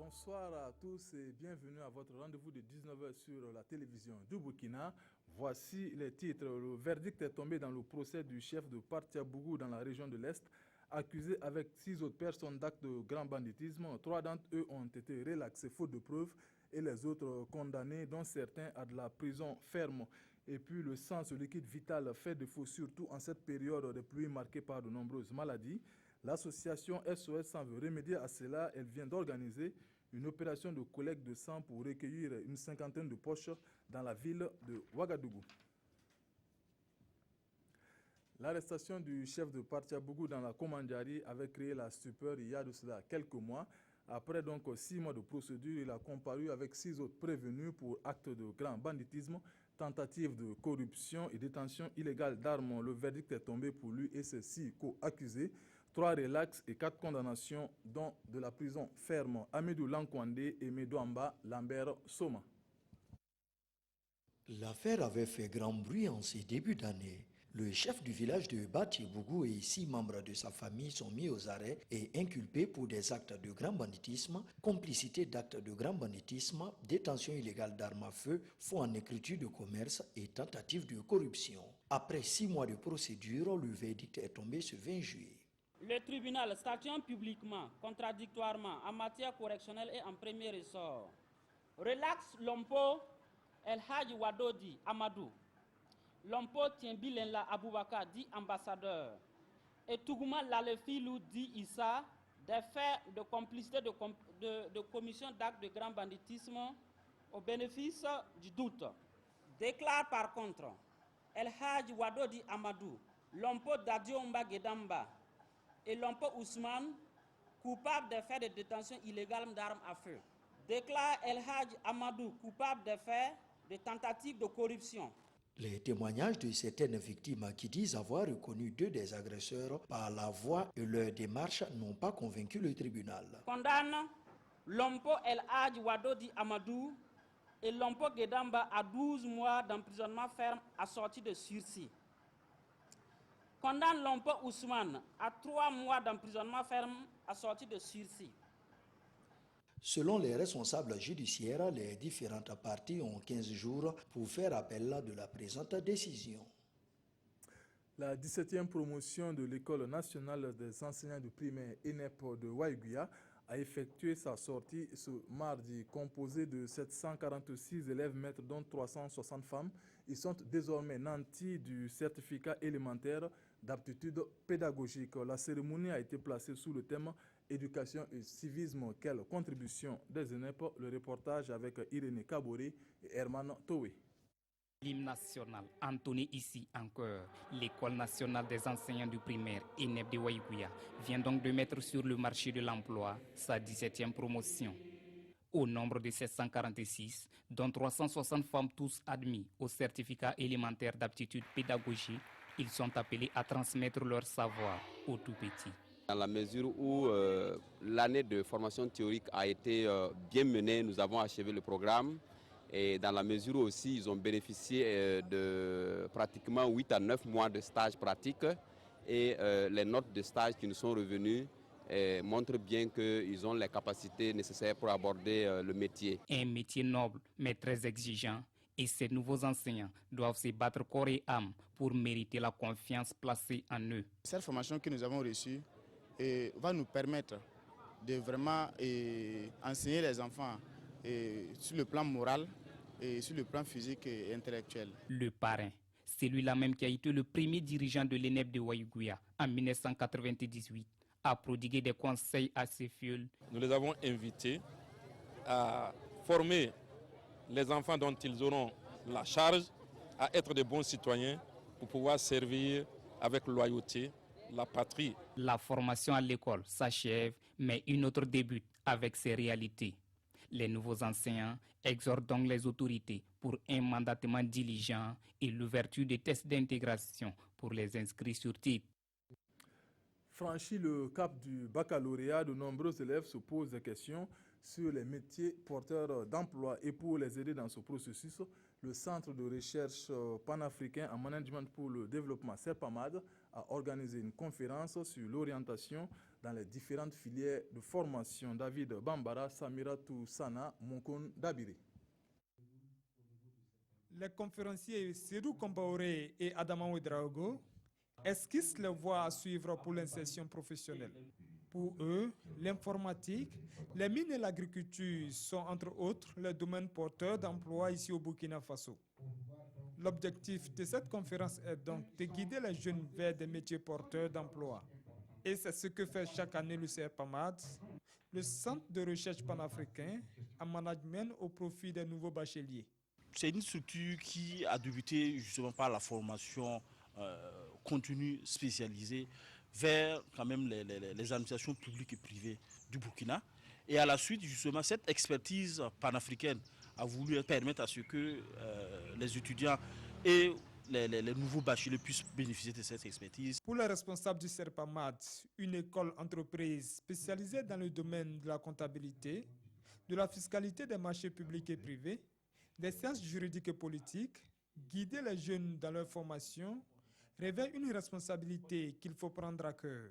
Bonsoir à tous et bienvenue à votre rendez-vous de 19h sur la télévision du Burkina. Voici les titres. Le verdict est tombé dans le procès du chef de Partiabougou dans la région de l'Est, accusé avec 6 autres personnes d'actes de grand banditisme. 3 d'entre eux ont été relaxés faute de preuves et les autres condamnés, dont certains à de la prison ferme. Et puis le sang, ce liquide vital, fait défaut surtout en cette période de pluie marquée par de nombreuses maladies. L'association SOS Sang veut remédier à cela. Elle vient d'organiser une opération de collecte de sang pour recueillir une cinquantaine de poches dans la ville de Ouagadougou. L'arrestation du chef de Partiabougou dans la Komandjari avait créé la stupeur il y a de cela quelques mois. Après donc 6 mois de procédure, il a comparu avec 6 autres prévenus pour actes de grand banditisme, tentative de corruption et détention illégale d'armes. Le verdict est tombé pour lui et ses 6 co-accusés. 3 relax et 4 condamnations, dont de la prison ferme. Amidou Lankwande et Medouamba Lambert Soma. L'affaire avait fait grand bruit en ces débuts d'année. Le chef du village de Batibougou et 6 membres de sa famille sont mis aux arrêts et inculpés pour des actes de grand banditisme, complicité d'actes de grand banditisme, détention illégale d'armes à feu, faux en écriture de commerce et tentative de corruption. Après 6 mois de procédure, le verdict est tombé ce 20 juillet. Le tribunal statuant publiquement, contradictoirement, en matière correctionnelle et en premier ressort, relaxe Lompo El Hadji Wadodi Amadou, Lompo Tienbilenla Aboubaka dit ambassadeur, et Tougouma Lalefilou dit Issa, des faits de complicité de commission d'actes de grand banditisme au bénéfice du doute. Déclare par contre El Hadji Wadodi Amadou, Lompo Dadiomba Gedamba, et Lompo Ousmane, coupable des faits de détention illégale d'armes à feu. Déclare El Hadj Amadou coupable des faits de tentative de corruption. Les témoignages de certaines victimes qui disent avoir reconnu 2 des agresseurs par la voix et leur démarche n'ont pas convaincu le tribunal. Condamne Lompo El Hadj Wadodi Amadou et Lompo Gedamba à 12 mois d'emprisonnement ferme assorti de sursis. Condamne Lompo Ousmane à 3 mois d'emprisonnement ferme assorti de sursis. Selon les responsables judiciaires, les différentes parties ont 15 jours pour faire appel de la présente décision. La 17e promotion de l'École nationale des enseignants du primaire ENEP de Waïguya a effectué sa sortie ce mardi. Composée de 746 élèves maîtres, dont 360 femmes, ils sont désormais nantis du certificat élémentaire d'aptitude pédagogique. La cérémonie a été placée sous le thème éducation et civisme. Quelle contribution des ENEP? Le reportage avec Irénée Kaboré et Herman Towe. L'hymne national entonné ici encore. L'École nationale des enseignants du primaire ENEP de Waïguya vient donc de mettre sur le marché de l'emploi sa 17e promotion. Au nombre de 746, dont 360 femmes tous admis au certificat élémentaire d'aptitude pédagogique, ils sont appelés à transmettre leur savoir aux tout-petits. Dans la mesure où l'année de formation théorique a été bien menée, nous avons achevé le programme. Et dans la mesure où aussi ils ont bénéficié de pratiquement 8 à 9 mois de stage pratique. Et les notes de stage qui nous sont revenues montrent bien qu'ils ont les capacités nécessaires pour aborder le métier. Un métier noble mais très exigeant. Et ces nouveaux enseignants doivent se battre corps et âme pour mériter la confiance placée en eux. Cette formation que nous avons reçue va nous permettre de vraiment enseigner les enfants sur le plan moral et sur le plan physique et intellectuel. Le parrain, c'est lui-là même qui a été le premier dirigeant de l'ENEP de Waïguya en 1998, a prodigué des conseils à ses fioles. Nous les avons invités à former les enfants dont ils auront la charge à être de bons citoyens pour pouvoir servir avec loyauté la patrie. La formation à l'école s'achève, mais une autre débute avec ses réalités. Les nouveaux enseignants exhortent donc les autorités pour un mandatement diligent et l'ouverture des tests d'intégration pour les inscrits sur titre. Franchi le cap du baccalauréat, de nombreux élèves se posent des questions sur les métiers porteurs d'emploi. Et pour les aider dans ce processus, le Centre de recherche panafricain en management pour le développement, CERPAMAD, a organisé une conférence sur l'orientation dans les différentes filières de formation. David Bambara, Samira Toussana, Monkon Dabiri. Les conférenciers Sedou Kompaoré et Adama Ouedraogo esquissent les voies à suivre pour l'insertion professionnelle. Pour eux, l'informatique, les mines et l'agriculture sont entre autres les domaines porteurs d'emplois ici au Burkina Faso. L'objectif de cette conférence est donc de guider les jeunes vers des métiers porteurs d'emplois. Et c'est ce que fait chaque année le CERPAMAD, le Centre de recherche panafricain en management au profit des nouveaux bacheliers. C'est une structure qui a débuté justement par la formation continue spécialisée vers quand même les administrations publiques et privées du Burkina. Et à la suite, justement, cette expertise panafricaine a voulu permettre à ce que les étudiants et les nouveaux bacheliers puissent bénéficier de cette expertise. Pour les responsables du CERPAMAD, une école entreprise spécialisée dans le domaine de la comptabilité, de la fiscalité des marchés publics et privés, des sciences juridiques et politiques, guider les jeunes dans leur formation, révèle une responsabilité qu'il faut prendre à cœur.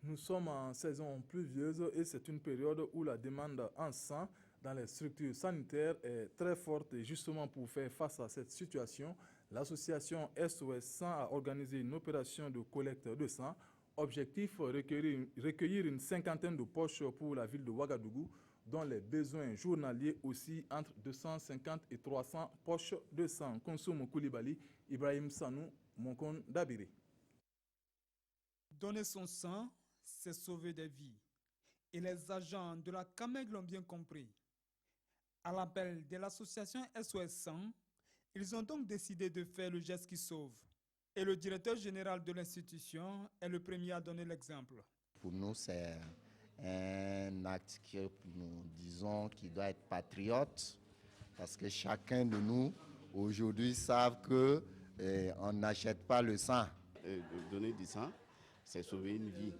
Nous sommes en saison pluvieuse et c'est une période où la demande en sang dans les structures sanitaires est très forte. Et justement pour faire face à cette situation, l'association SOS Sang a organisé une opération de collecte de sang. Objectif, recueillir une cinquantaine de poches pour la ville de Ouagadougou, dont les besoins journaliers aussi entre 250 et 300 poches de sang. Konsumo Koulibaly, Ibrahim Sanou, Monkon Dabiri. Donner son sang, c'est sauver des vies. Et les agents de la CAMEG l'ont bien compris. À l'appel de l'association SOS Sang, ils ont donc décidé de faire le geste qui sauve. Et le directeur général de l'institution est le premier à donner l'exemple. Pour nous, c'est un acte que nous disons qui doit être patriote, parce que chacun de nous aujourd'hui savent que on n'achète pas le sang. Donner du sang, c'est sauver une vie.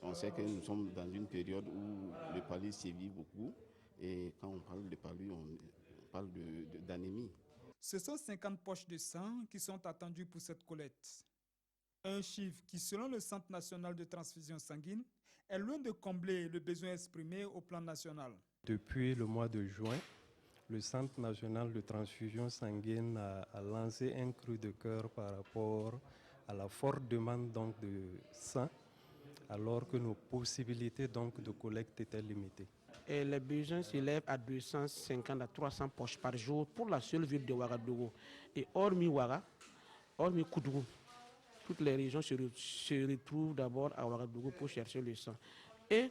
On sait que nous sommes dans une période où le palu sévit beaucoup, et quand on parle de palu, on parle d'anémie. Ce sont 50 poches de sang qui sont attendues pour cette collecte. Un chiffre qui, selon le Centre national de transfusion sanguine, est loin de combler le besoin exprimé au plan national. Depuis le mois de juin, le Centre national de transfusion sanguine a lancé un cri de cœur par rapport à la forte demande donc, de sang, alors que nos possibilités donc, de collecte étaient limitées. Et les besoins s'élèvent à 250 à 300 poches par jour pour la seule ville de Ouagadougou. Et hormis Ouaga, hormis Koudougou, toutes les régions se retrouvent d'abord à Ouagadougou pour chercher le sang. Et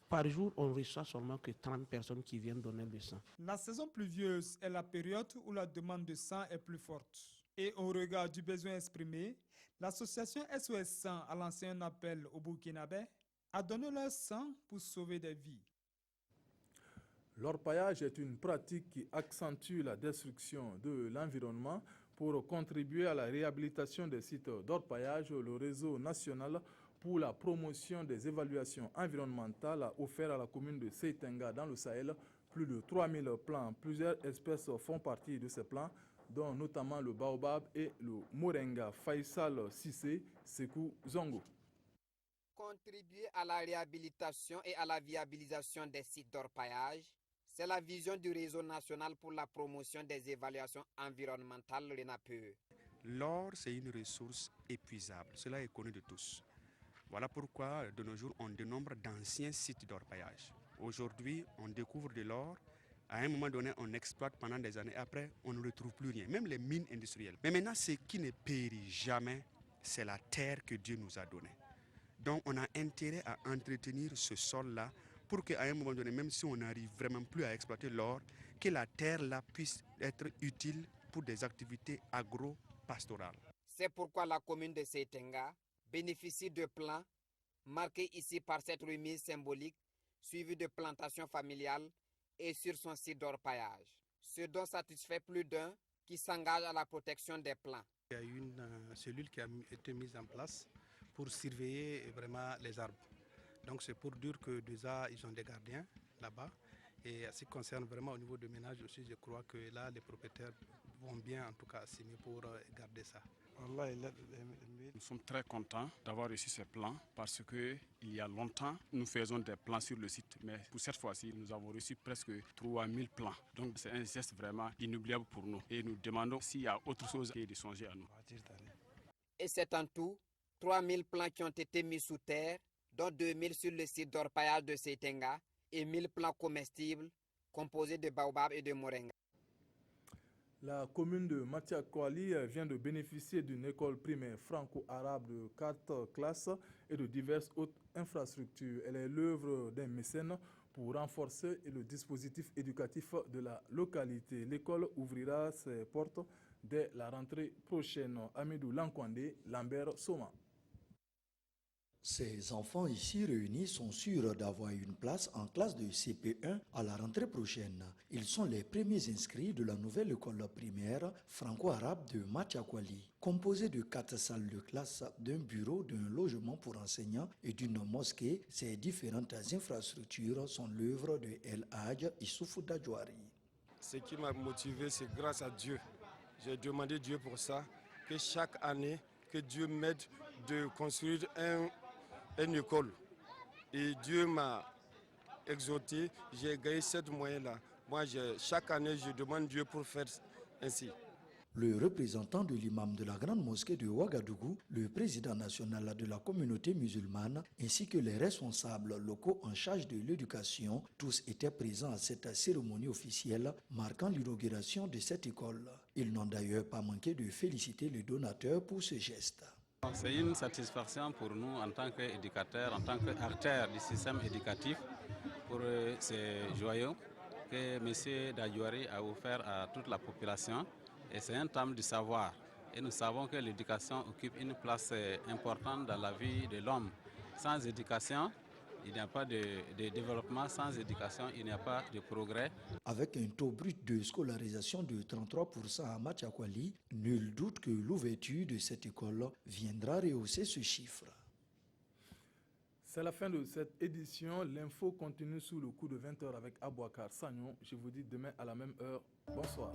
par jour, on ne reçoit seulement que 30 personnes qui viennent donner le sang. La saison pluvieuse est la période où la demande de sang est plus forte. Et au regard du besoin exprimé, l'association SOS Sang a lancé un appel aux Burkinabés à donner leur sang pour sauver des vies. L'orpaillage est une pratique qui accentue la destruction de l'environnement. Pour contribuer à la réhabilitation des sites d'orpaillage, le réseau national pour la promotion des évaluations environnementales a offert à la commune de Seitenga dans le Sahel plus de 3000 plants. Plusieurs espèces font partie de ces plants, dont notamment le baobab et le moringa. Faisal Sissé, Sekou Zongo. Contribuer à la réhabilitation et à la viabilisation des sites d'orpaillage, c'est la vision du réseau national pour la promotion des évaluations environnementales, RENAPE. L'or, c'est une ressource épuisable, cela est connu de tous. Voilà pourquoi, de nos jours, on dénombre d'anciens sites d'orpaillage. Aujourd'hui, on découvre de l'or. À un moment donné, on exploite pendant des années. Après, on ne retrouve plus rien, même les mines industrielles. Mais maintenant, ce qui ne périt jamais, c'est la terre que Dieu nous a donnée. Donc, on a intérêt à entretenir ce sol-là pour qu'à un moment donné, même si on n'arrive vraiment plus à exploiter l'or, que la terre-là puisse être utile pour des activités agro-pastorales. C'est pourquoi la commune de Seitenga bénéficie de plans marqués ici par cette remise symbolique, suivie de plantations familiales et sur son site d'orpaillage. Ce dont satisfait plus d'un qui s'engage à la protection des plants. Il y a une cellule qui a été mise en place pour surveiller vraiment les arbres. Donc c'est pour dire que déjà ils ont des gardiens là-bas. Et en ce qui concerne vraiment au niveau de ménage aussi, je crois que là les propriétaires vont bien en tout cas s'aimer pour garder ça. Nous sommes très contents d'avoir reçu ces plans parce qu'il y a longtemps, nous faisons des plans sur le site. Mais pour cette fois-ci, nous avons reçu presque 3000 plans. Donc c'est un geste vraiment inoubliable pour nous. Et nous demandons s'il y a autre chose qui est de songer à nous. Et c'est en tout 3000 plants qui ont été mis sous terre, dont 2000 sur le site d'orpaillage de Seitenga et 1000 plants comestibles composés de baobab et de moringa. La commune de Matiakwali vient de bénéficier d'une école primaire franco-arabe de 4 classes et de diverses autres infrastructures. Elle est l'œuvre d'un mécène pour renforcer le dispositif éducatif de la localité. L'école ouvrira ses portes dès la rentrée prochaine. Amidou Lankwande, Lambert Soma. Ces enfants ici réunis sont sûrs d'avoir une place en classe de CP1 à la rentrée prochaine. Ils sont les premiers inscrits de la nouvelle école primaire franco-arabe de Matiakwali, composée de 4 salles de classe, d'un bureau, d'un logement pour enseignants et d'une mosquée. Ces différentes infrastructures sont l'œuvre de El Hadj Issoufou Dadjouari. Ce qui m'a motivé, c'est grâce à Dieu. J'ai demandé Dieu pour ça, que chaque année, que Dieu m'aide de construire une école. Et Dieu m'a exhorté, j'ai gagné cette moyenne-là. Moi, chaque année, je demande Dieu pour faire ainsi. Le représentant de l'imam de la grande mosquée de Ouagadougou, le président national de la communauté musulmane, ainsi que les responsables locaux en charge de l'éducation, tous étaient présents à cette cérémonie officielle marquant l'inauguration de cette école. Ils n'ont d'ailleurs pas manqué de féliciter le donateur pour ce geste. C'est une satisfaction pour nous en tant qu'éducateurs, en tant qu'acteurs du système éducatif, pour ces joyaux que M. Dadjouari a offert à toute la population. Et c'est un temps du savoir. Et nous savons que l'éducation occupe une place importante dans la vie de l'homme. Sans éducation, il n'y a pas de développement. Sans éducation, il n'y a pas de progrès. Avec un taux brut de scolarisation de 33% à Matiakwali, nul doute que l'ouverture de cette école viendra rehausser ce chiffre. C'est la fin de cette édition. L'info continue sous le coup de 20h avec Abouakar Sagnon. Je vous dis demain à la même heure. Bonsoir.